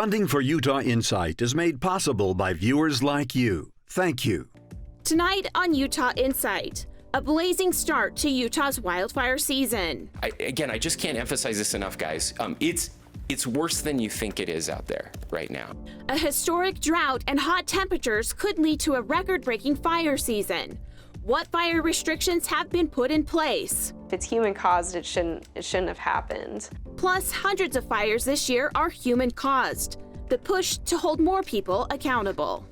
Funding for Utah Insight is made possible by viewers like you. Thank you. Tonight on Utah Insight, a blazing start to Utah's wildfire season. I just can't emphasize this enough, guys. It's worse than you think it is out there right now. A historic drought and hot temperatures could lead to a record-breaking fire season. What fire restrictions have been put in place? If it's human caused, it shouldn't have happened. Plus, hundreds of fires this year are human caused. The push to hold more people accountable.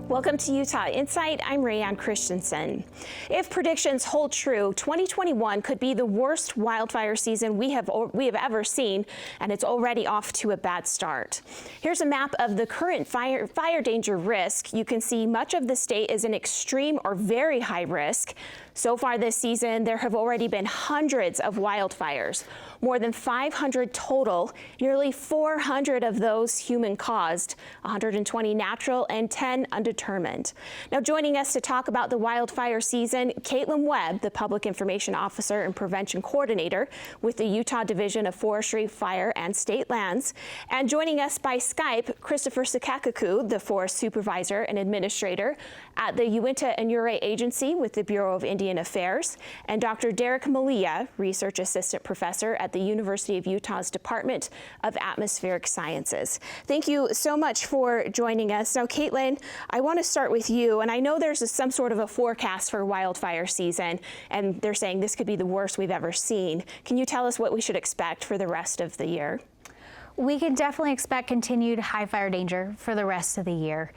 Welcome to Utah Insight. I'm Rayanne Christensen. If predictions hold true, 2021 could be the worst wildfire season we have ever seen, and it's already off to a bad start. Here's a map of the current fire danger risk. You can see much of the state is in extreme or very high risk. So far this season, there have already been hundreds of wildfires, more than 500 total, nearly 400 of those human-caused, 120 natural and 10 undetermined. Now joining us to talk about the wildfire season, Caitlin Webb, the Public Information Officer and Prevention Coordinator with the Utah Division of Forestry, Fire, and State Lands. And joining us by Skype, Christopher Sakakaku, the Forest Supervisor and Administrator at the Uinta and Ouray Agency with the Bureau of Indian Affairs, and Dr. Derek Malia, Research Assistant Professor at the University of Utah's Department of Atmospheric Sciences. Thank you so much for joining us. Now, Caitlin, I want to start with you, and I know there's some sort of a forecast for wildfire season, and they're saying this could be the worst we've ever seen. Can you tell us what we should expect for the rest of the year? We can definitely expect continued high fire danger for the rest of the year.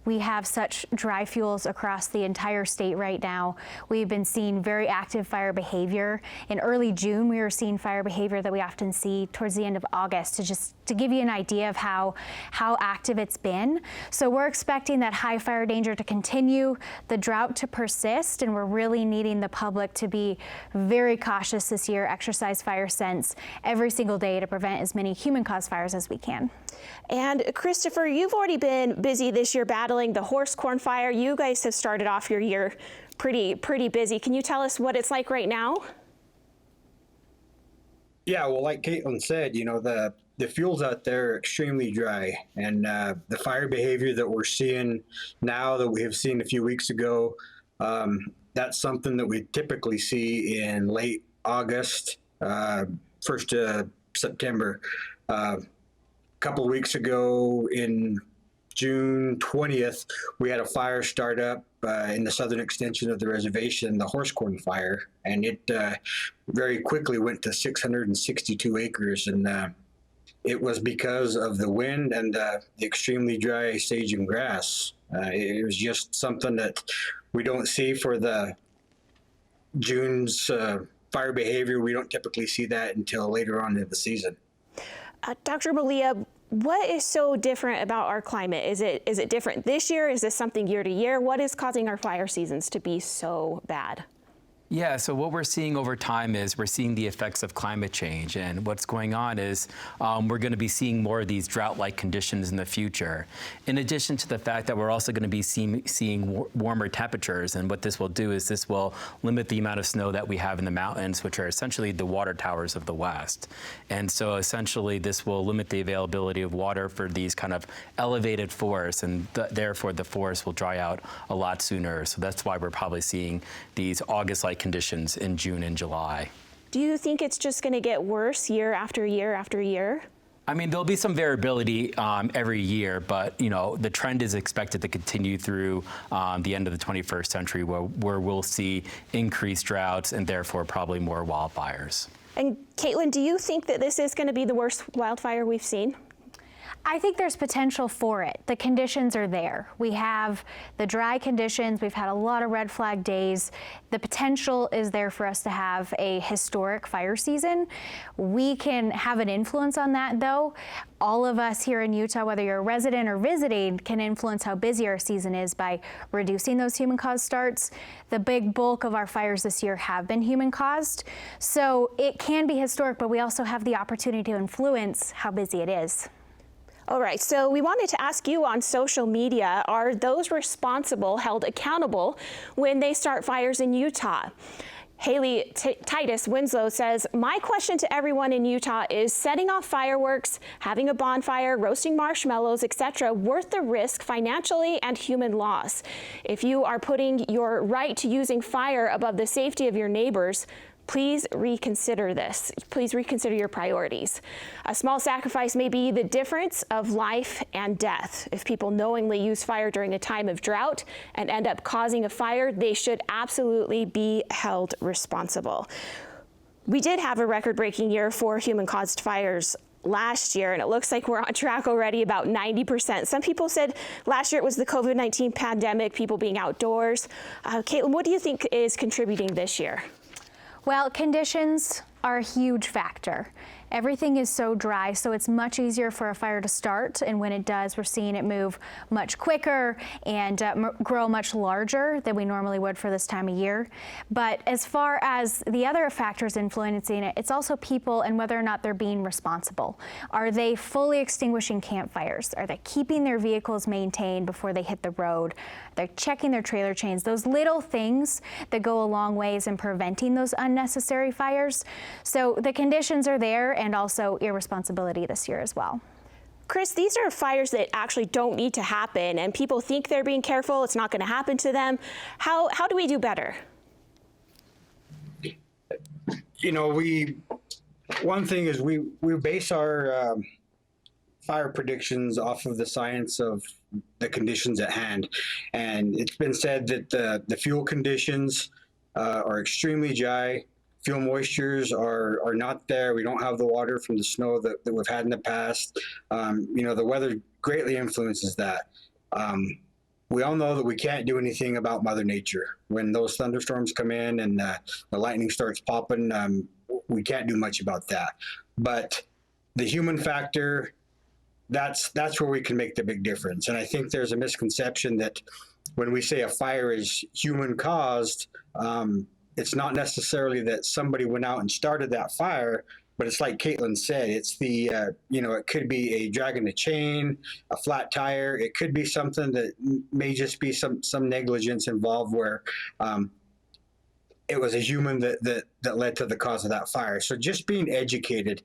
We have such dry fuels across the entire state right now. We've been seeing very active fire behavior. In early June, we were seeing fire behavior that we often see towards the end of August, to give you an idea of how active it's been. So we're expecting that high fire danger to continue, the drought to persist, and we're really needing the public to be very cautious this year, exercise fire sense every single day to prevent as many human-caused fires as we can. And Christopher, you've already been busy this year battling the horse corn fire. You guys have started off your year pretty busy. Can you tell us what it's like right now? Yeah, well, like Caitlin said, you know, the fuels out there are extremely dry, and the fire behavior that we're seeing now that we have seen a few weeks ago, that's something that we typically see in late August, first to September. Couple of weeks ago in June 20th, we had a fire start up in the southern extension of the reservation, the horse corn fire, and it very quickly went to 662 acres, and it was because of the wind and the extremely dry sage and grass. It was just something that we don't see for the June's fire behavior. We don't typically see that until later on in the season. Dr. Malia, what is so different about our climate? Is it different this year? Is this something year to year? What is causing our fire seasons to be so bad? Yeah, so what we're seeing over time is we're seeing the effects of climate change, and what's going on is we're going to be seeing more of these drought-like conditions in the future. In addition to the fact that we're also going to be seeing warmer temperatures, and what this will do is this will limit the amount of snow that we have in the mountains, which are essentially the water towers of the West. And so essentially this will limit the availability of water for these kind of elevated forests, and therefore the forest will dry out a lot sooner. So that's why we're probably seeing these August-like conditions in June and July. Do you think it's just going to get worse year after year after year? I mean, there'll be some variability every year, but you know, the trend is expected to continue through the end of the 21st century, where we'll see increased droughts and therefore probably more wildfires. And Caitlin, do you think that this is going to be the worst wildfire we've seen? I think there's potential for it. The conditions are there. We have the dry conditions. We've had a lot of red flag days. The potential is there for us to have a historic fire season. We can have an influence on that, though. All of us here in Utah, whether you're a resident or visiting, can influence how busy our season is by reducing those human-caused starts. The big bulk of our fires this year have been human-caused. So it can be historic, but we also have the opportunity to influence how busy it is. All right, so we wanted to ask you on social media, are those responsible held accountable when they start fires in Utah? Haley Titus Winslow says, my question to everyone in Utah is setting off fireworks, having a bonfire, roasting marshmallows, etc., worth the risk financially and human loss? If you are putting your right to using fire above the safety of your neighbors, please reconsider this. Please reconsider your priorities. A small sacrifice may be the difference of life and death. If people knowingly use fire during a time of drought and end up causing a fire, they should absolutely be held responsible. We did have a record-breaking year for human-caused fires last year, and it looks like we're on track already, about 90%. Some people said last year it was the COVID-19 pandemic, people being outdoors. Caitlin, what do you think is contributing this year? Well, conditions are a huge factor. Everything is so dry, so it's much easier for a fire to start, and when it does, we're seeing it move much quicker and grow much larger than we normally would for this time of year. But as far as the other factors influencing it, it's also people and whether or not they're being responsible. Are they fully extinguishing campfires? Are they keeping their vehicles maintained before they hit the road? They're checking their trailer chains. Those little things that go a long ways in preventing those unnecessary fires. So the conditions are there, and also irresponsibility this year as well. Chris, these are fires that actually don't need to happen, and people think they're being careful. It's not going to happen to them. How do we do better? You know, one thing is we base our fire predictions off of the science of the conditions at hand. And it's been said that the fuel conditions are extremely dry. Fuel moistures are not there. We don't have the water from the snow that we've had in the past. You know, the weather greatly influences that. We all know that we can't do anything about Mother Nature. When those thunderstorms come in and the lightning starts popping, we can't do much about that. But the human factor, that's where we can make the big difference. And I think there's a misconception that when we say a fire is human caused, it's not necessarily that somebody went out and started that fire, but it's like Caitlin said, it's the, you know, it could be a drag in a chain, a flat tire. It could be something that may just be some negligence involved where it was a human that led to the cause of that fire. So just being educated,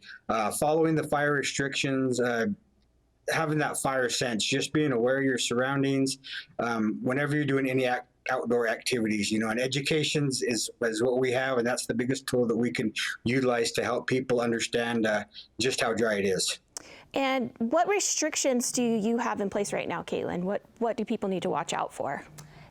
following the fire restrictions, having that fire sense, just being aware of your surroundings, whenever you're doing any outdoor activities, you know, and education is what we have, and that's the biggest tool that we can utilize to help people understand just how dry it is. And what restrictions do you have in place right now, Caitlin? What do people need to watch out for?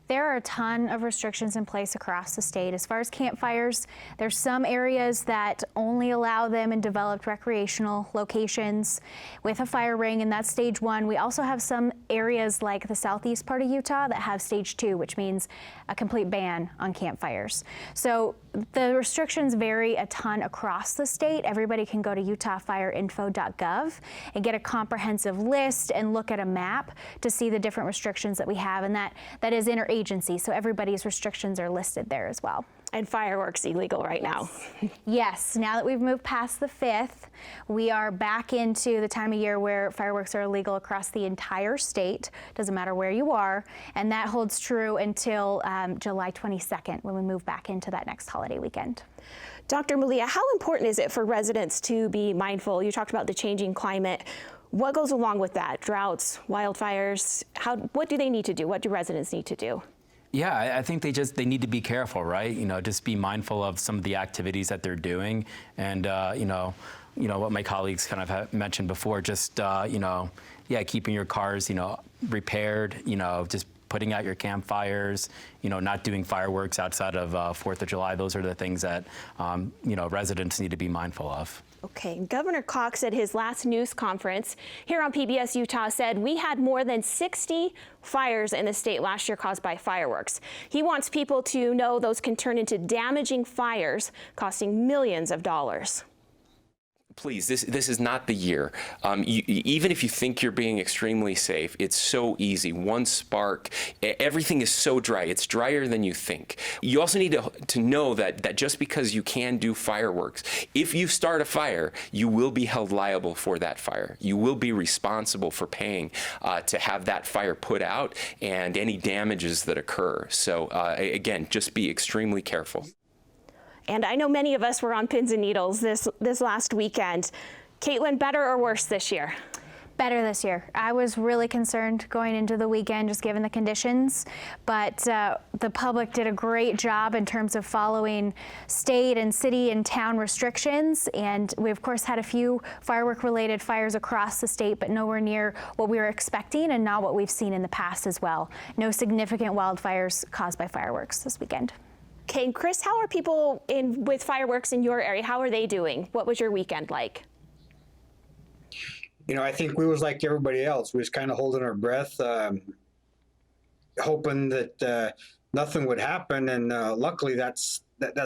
There are a ton of restrictions in place across the state. As far as campfires, there's some areas that only allow them in developed recreational locations with a fire ring, and that's stage 1. We also have some areas like the southeast part of Utah that have stage 2, which means a complete ban on campfires. So the restrictions vary a ton across the state. Everybody can go to utahfireinfo.gov and get a comprehensive list and look at a map to see the different restrictions that we have, and that is interagency. So everybody's restrictions are listed there as well. And fireworks illegal right now. Yes, now that we've moved past the 5th, we are back into the time of year where fireworks are illegal across the entire state. Doesn't matter where you are, and that holds true until July 22nd when we move back into that next holiday weekend. Dr. Malia, how important is it for residents to be mindful? You talked about the changing climate. What goes along with that? Droughts, wildfires, what do they need to do? What do residents need to do? Yeah, I think they need to be careful, right? You know, just be mindful of some of the activities that they're doing, and you know what my colleagues kind of have mentioned before. Just keeping your cars, repaired. Just putting out your campfires. Not doing fireworks outside of 4th of July. Those are the things that residents need to be mindful of. Okay, Governor Cox at his last news conference here on PBS Utah said we had more than 60 fires in the state last year caused by fireworks. He wants people to know those can turn into damaging fires, costing millions of dollars. please, this is not the year. Even if you think you're being extremely safe, it's so easy. One spark, everything is so dry. It's drier than you think. You also need to know that just because you can do fireworks, if you start a fire, you will be held liable for that fire. You will be responsible for paying to have that fire put out and any damages that occur. So again, just be extremely careful. And I know many of us were on pins and needles this last weekend. Caitlin, better or worse this year? Better this year. I was really concerned going into the weekend just given the conditions, but the public did a great job in terms of following state and city and town restrictions, and we of course had a few firework related fires across the state, but nowhere near what we were expecting and not what we've seen in the past as well. No significant wildfires caused by fireworks this weekend. Okay, Chris, how are people with fireworks in your area? How are they doing? What was your weekend like? You know, I think we was like everybody else. We was kind of holding our breath, hoping that nothing would happen. And luckily, that's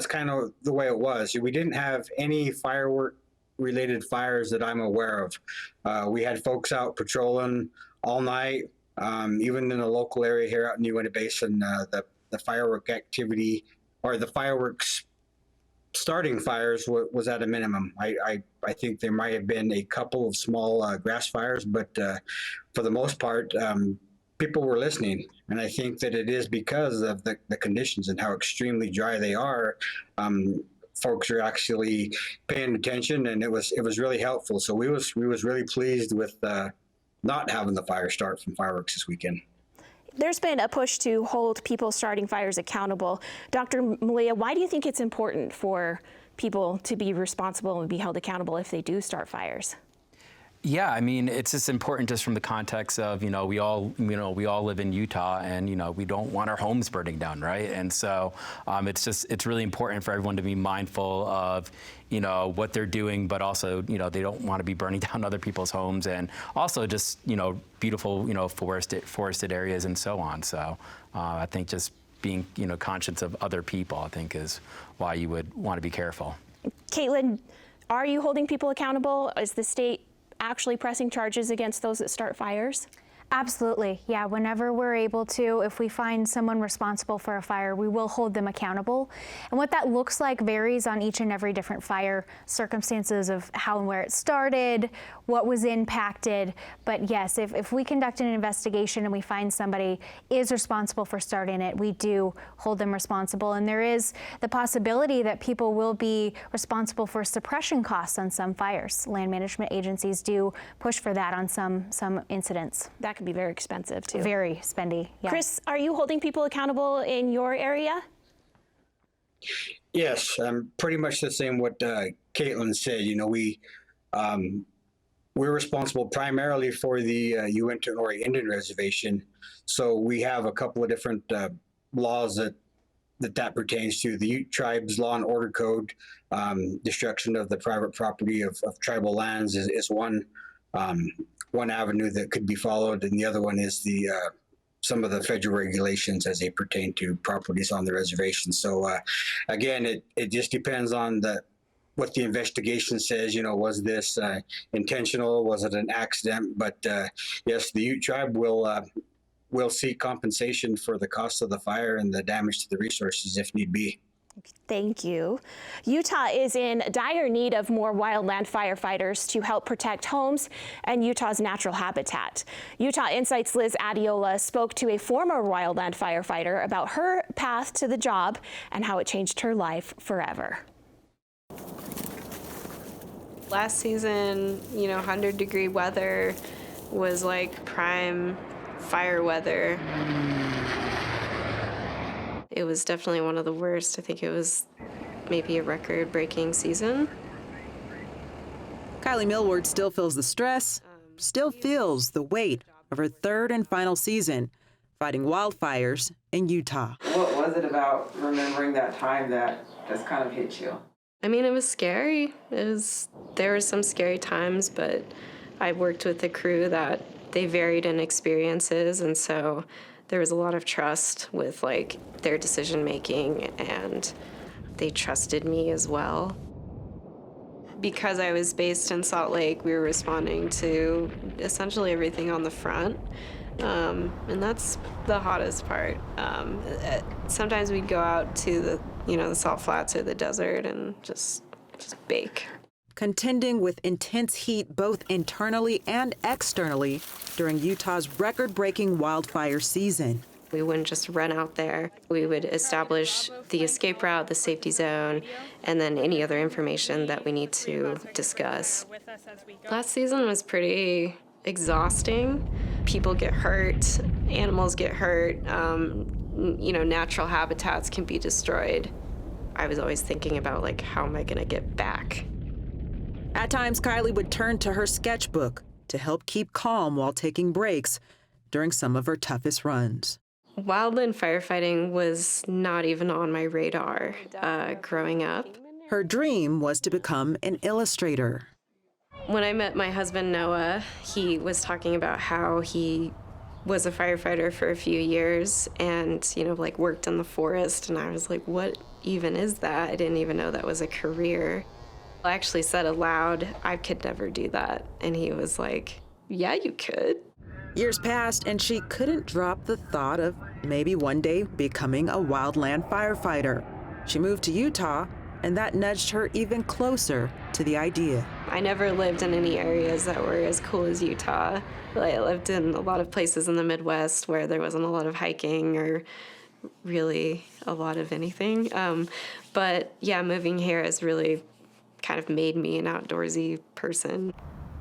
kind of the way it was. We didn't have any firework-related fires that I'm aware of. We had folks out patrolling all night, even in the local area here out in the Uinta Basin. The firework activity or the fireworks starting fires was at a minimum. I think there might have been a couple of small grass fires, but for the most part, people were listening. And I think that it is because of the conditions and how extremely dry they are. Folks are actually paying attention, and it was really helpful. So we was really pleased with not having the fire start from fireworks this weekend. There's been a push to hold people starting fires accountable. Dr. Malia, why do you think it's important for people to be responsible and be held accountable if they do start fires? Yeah, I mean, it's just important just from the context of, we all live in Utah, and, we don't want our homes burning down, right? And so it's really important for everyone to be mindful of, what they're doing, but also, they don't want to be burning down other people's homes, and also just, beautiful, forested areas and so on. So I think just being, conscious of other people, I think, is why you would want to be careful. Caitlin, are you holding people accountable? Is the state actually pressing charges against those that start fires? Absolutely. Yeah, whenever we're able to, if we find someone responsible for a fire, we will hold them accountable. And what that looks like varies on each and every different fire, circumstances of how and where it started, what was impacted. But yes, if we conduct an investigation and we find somebody is responsible for starting it, we do hold them responsible. And there is the possibility that people will be responsible for suppression costs on some fires. Land management agencies do push for that on some incidents. That could be very expensive too. Very spendy, yeah. Chris, are you holding people accountable in your area? Yes, pretty much the same what Caitlin said. We're responsible primarily for the Uinta Ori Indian Reservation. So we have a couple of different laws that pertains to. The Ute Tribe's Law and Order Code. Destruction of the private property of tribal lands is one avenue that could be followed, and the other one is the some of the federal regulations as they pertain to properties on the reservation. So again, it just depends on what the investigation says. Was this intentional? Was it an accident? But yes, the Ute Tribe will seek compensation for the cost of the fire and the damage to the resources if need be. Thank you. Utah is in dire need of more wildland firefighters to help protect homes and Utah's natural habitat. Utah Insight's Liz Adiola spoke to a former wildland firefighter about her path to the job and how it changed her life forever. Last season, 100-degree weather was like prime fire weather. It was definitely one of the worst. I think it was maybe a record-breaking season. Kylie Millward still feels the stress, still feels the weight of her third and final season fighting wildfires in Utah. What was it about remembering that time that just kind of hit you? I mean, it was scary. There were some scary times, but I worked with a crew that they varied in experiences, and so there was a lot of trust with their decision making, and they trusted me as well. Because I was based in Salt Lake, we were responding to essentially everything on the front. And that's the hottest part. Sometimes we'd go out to the salt flats or the desert and just bake. Contending with intense heat both internally and externally during Utah's record-breaking wildfire season. We wouldn't just run out there. We would establish the escape route, the safety zone, and then any other information that we need to discuss. Last season was pretty exhausting. People get hurt, animals get hurt, natural habitats can be destroyed. I was always thinking about, how am I gonna get back? At times, Kylie would turn to her sketchbook to help keep calm while taking breaks during some of her toughest runs. Wildland firefighting was not even on my radar growing up. Her dream was to become an illustrator. When I met my husband, Noah, he was talking about how he was a firefighter for a few years and, worked in the forest. And I was like, what even is that? I didn't even know that was a career. I actually said aloud, I could never do that. And he was like, yeah, you could. Years passed, and she couldn't drop the thought of maybe one day becoming a wildland firefighter. She moved to Utah, and that nudged her even closer to the idea. I never lived in any areas that were as cool as Utah. I lived in a lot of places in the Midwest where there wasn't a lot of hiking or really a lot of anything. But yeah, moving here has really kind of made me an outdoorsy person.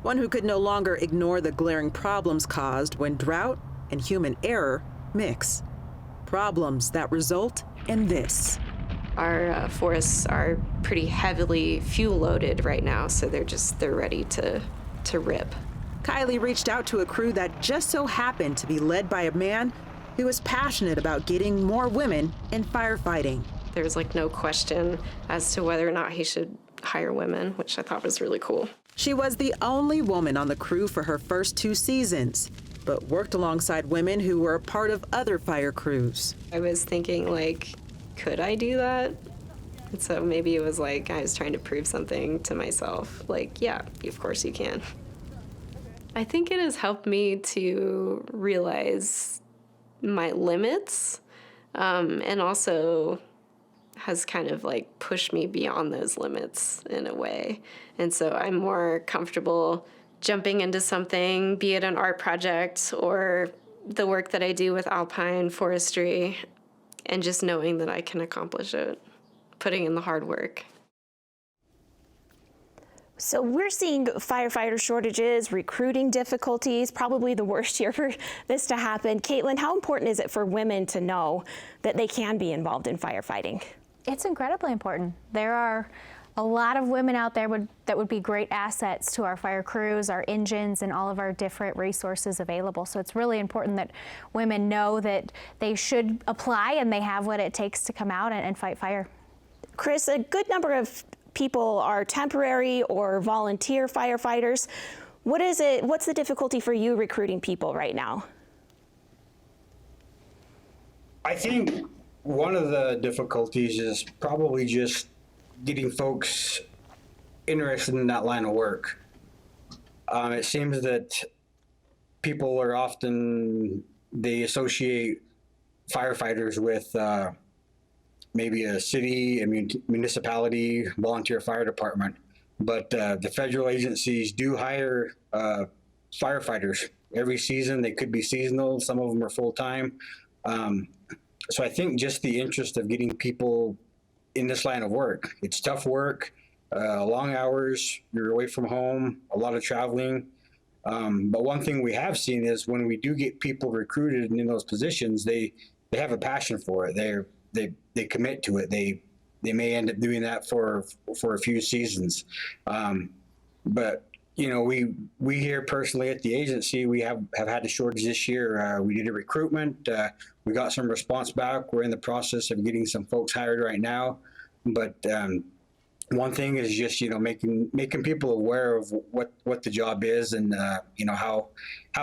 One who could no longer ignore the glaring problems caused when drought and human error mix. Problems that result in this. Our forests are pretty heavily fuel loaded right now, so they're ready to rip. Kylie reached out to a crew that just so happened to be led by a man who was passionate about getting more women in firefighting. There's no question as to whether or not he should hire women, which I thought was really cool. She was the only woman on the crew for her first 2 seasons, but worked alongside women who were a part of other fire crews. I was thinking, could I do that? And so maybe it was I was trying to prove something to myself. Yeah, of course you can. I think it has helped me to realize my limits, and also has kind of pushed me beyond those limits in a way. And so I'm more comfortable jumping into something, be it an art project or the work that I do with alpine forestry, and just knowing that I can accomplish it, putting in the hard work. So we're seeing firefighter shortages, recruiting difficulties, probably the worst year for this to happen. Caitlin, how important is it for women to know that they can be involved in firefighting? It's incredibly important. There are a lot of women out there that would be great assets to our fire crews, our engines, and all of our different resources available. So it's really important that women know that they should apply and they have what it takes to come out and fight fire. Chris, a good number of people are temporary or volunteer firefighters. What's the difficulty for you recruiting people right now? I think one of the difficulties is probably just getting folks interested in that line of work. It seems that people are they associate firefighters with maybe a city, a municipality, volunteer fire department. But the federal agencies do hire firefighters every season. They could be seasonal, some of them are full-time. So I think just the interest of getting people in this line of work. It's tough work, long hours, you're away from home, a lot of traveling. But one thing we have seen is when we do get people recruited in those positions, they have a passion for it. They commit to it. They may end up doing that for a few seasons. But we here personally at the agency, we have had a shortage this year. We did a recruitment. We got some response back. We're in the process of getting some folks hired right now. But one thing is just making people aware of what the job is and how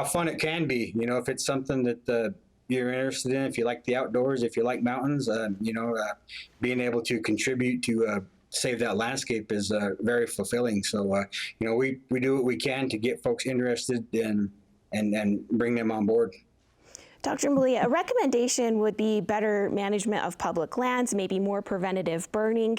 fun it can be. If it's something that you're interested in, if you like the outdoors, if you like mountains, being able to contribute to save that landscape is very fulfilling. So, we do what we can to get folks interested and bring them on board. Dr. Malia, a recommendation would be better management of public lands, maybe more preventative burning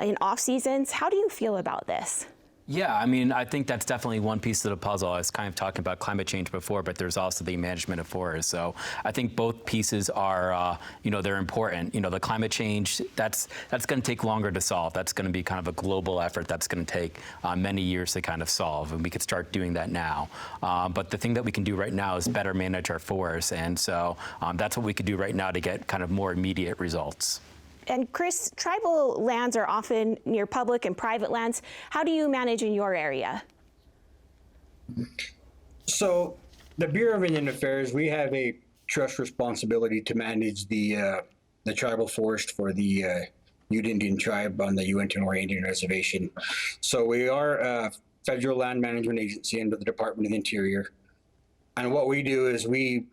in off seasons. How do you feel about this? Yeah, I mean, I think that's definitely one piece of the puzzle. I was kind of talking about climate change before, but there's also the management of forests. So I think both pieces are, they're important. The climate change, that's going to take longer to solve. That's going to be kind of a global effort that's going to take many years to kind of solve, and we could start doing that now. But the thing that we can do right now is better manage our forests, and so that's what we could do right now to get kind of more immediate results. And Chris, tribal lands are often near public and private lands. How do you manage in your area? So the Bureau of Indian Affairs, we have a trust responsibility to manage the tribal forest for the Ute Indian tribe on the Uinta Indian Reservation. So we are a federal land management agency under the Department of the Interior. And what we do is we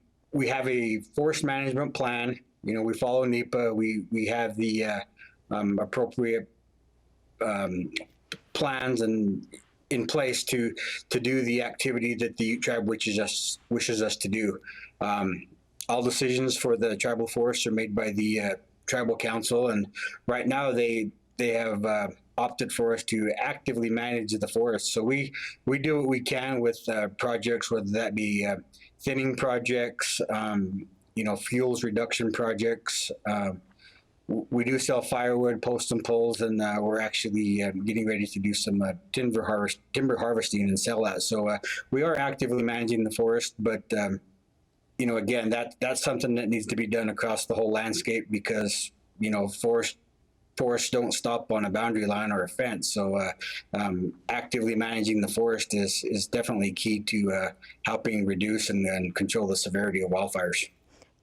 have a forest management plan. We follow NEPA. We have the appropriate plans and in place to do the activity that the Ute tribe wishes us to do. All decisions for the tribal forests are made by the tribal council, and right now they have opted for us to actively manage the forest. So we do what we can with projects, whether that be thinning projects, fuels reduction projects. We do sell firewood, posts and poles, and we're actually getting ready to do some timber harvesting and sell that. So we are actively managing the forest, but again, that's something that needs to be done across the whole landscape because forests don't stop on a boundary line or a fence. So actively managing the forest is definitely key to helping reduce and control the severity of wildfires.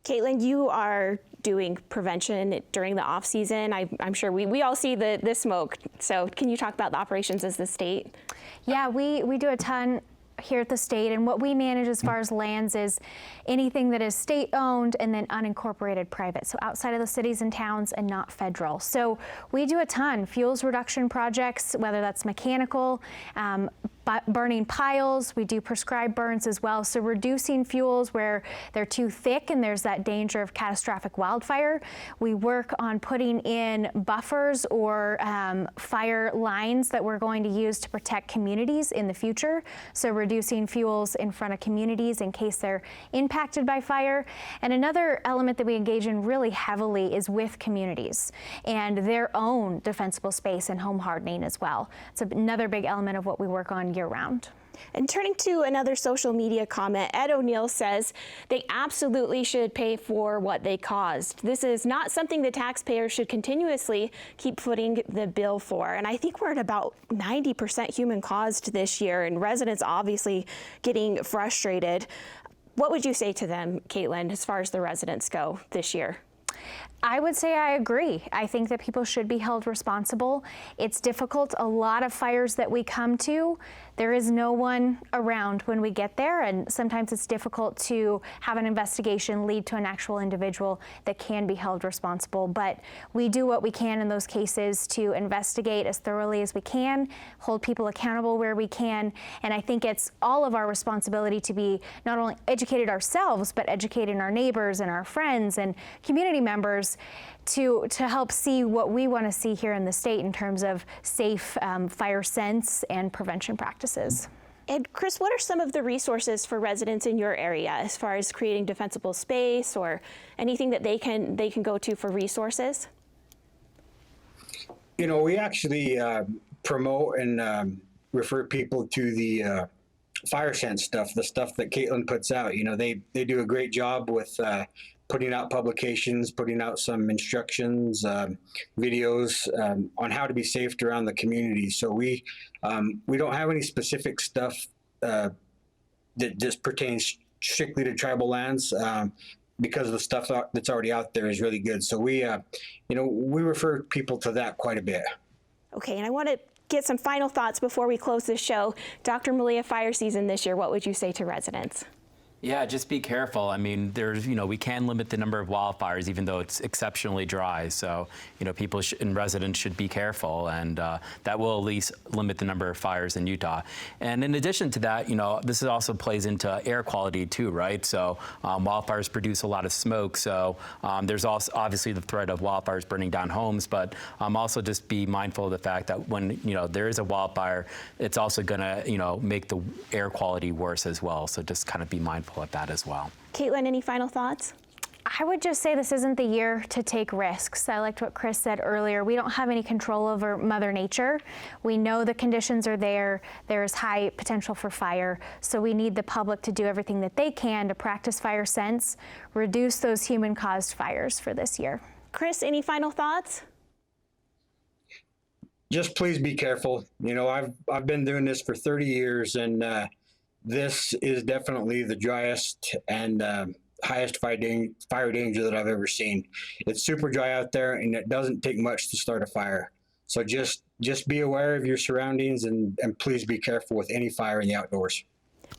Caitlin, you are doing prevention during the off season. I'm sure we all see the smoke. So can you talk about the operations as the state? Yeah, we do a ton here at the state, and what we manage as far as lands is anything that is state owned and then unincorporated private, so outside of the cities and towns and not federal. So we do a ton fuels reduction projects, whether that's mechanical, burning piles. We do prescribed burns as well, so reducing fuels where they're too thick and there's that danger of catastrophic wildfire. We work on putting in buffers or fire lines that we're going to use to protect communities in the future, so reducing fuels in front of communities in case they're impacted by fire. And another element that we engage in really heavily is with communities and their own defensible space and home hardening as well. It's another big element of what we work on year-round. And turning to another social media comment, Ed O'Neill says they absolutely should pay for what they caused. This is not something the taxpayers should continuously keep footing the bill for. And I think we're at about 90% human caused this year, and residents obviously getting frustrated. What would you say to them, Caitlin, as far as the residents go this year? I would say I agree. I think that people should be held responsible. It's difficult. A lot of fires that we come to, there is no one around when we get there, and sometimes it's difficult to have an investigation lead to an actual individual that can be held responsible. But we do what we can in those cases to investigate as thoroughly as we can, hold people accountable where we can, and I think it's all of our responsibility to be not only educated ourselves, but educating our neighbors and our friends and community members to help see what we want to see here in the state in terms of safe fire sense and prevention practices. And Chris, what are some of the resources for residents in your area as far as creating defensible space or anything that they can go to for resources? We actually promote and refer people to the fire sense stuff, the stuff that Caitlin puts out. They do a great job with putting out publications, putting out some instructions, videos on how to be safe around the community. So we don't have any specific stuff that just pertains strictly to tribal lands because the stuff that's already out there is really good. So we refer people to that quite a bit. Okay, and I want to get some final thoughts before we close this show. Dr. Malia, fire season this year, what would you say to residents? Yeah, just be careful. I mean, we can limit the number of wildfires, even though it's exceptionally dry. So, people and residents should be careful, and that will at least limit the number of fires in Utah. And in addition to that, this also plays into air quality too, right? So, wildfires produce a lot of smoke. So, there's also obviously the threat of wildfires burning down homes, but also just be mindful of the fact that when there is a wildfire, it's also going to make the air quality worse as well. So just kind of be mindful of that as well. Caitlin, any final thoughts? I would just say this isn't the year to take risks. I liked what Chris said earlier. We don't have any control over Mother Nature. We know the conditions are there. There's high potential for fire. So we need the public to do everything that they can to practice fire sense, reduce those human-caused fires for this year. Chris, any final thoughts? Just please be careful. I've been doing this for 30 years, and this is definitely the driest and highest fire danger that I've ever seen. It's super dry out there, and it doesn't take much to start a fire. So just be aware of your surroundings, and please be careful with any fire in the outdoors.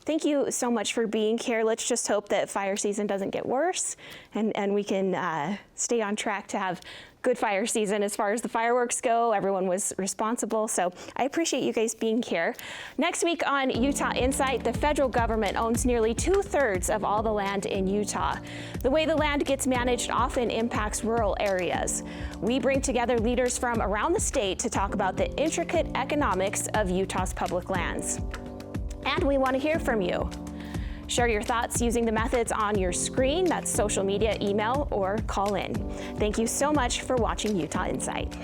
Thank you so much for being here. Let's just hope that fire season doesn't get worse, and we can stay on track to have good fire season as far as the fireworks go. Everyone was responsible, so I appreciate you guys being here. Next week on Utah Insight, the federal government owns nearly 2/3 of all the land in Utah. The way the land gets managed often impacts rural areas. We bring together leaders from around the state to talk about the intricate economics of Utah's public lands. And we want to hear from you. Share your thoughts using the methods on your screen. That's social media, email, or call in. Thank you so much for watching Utah Insight.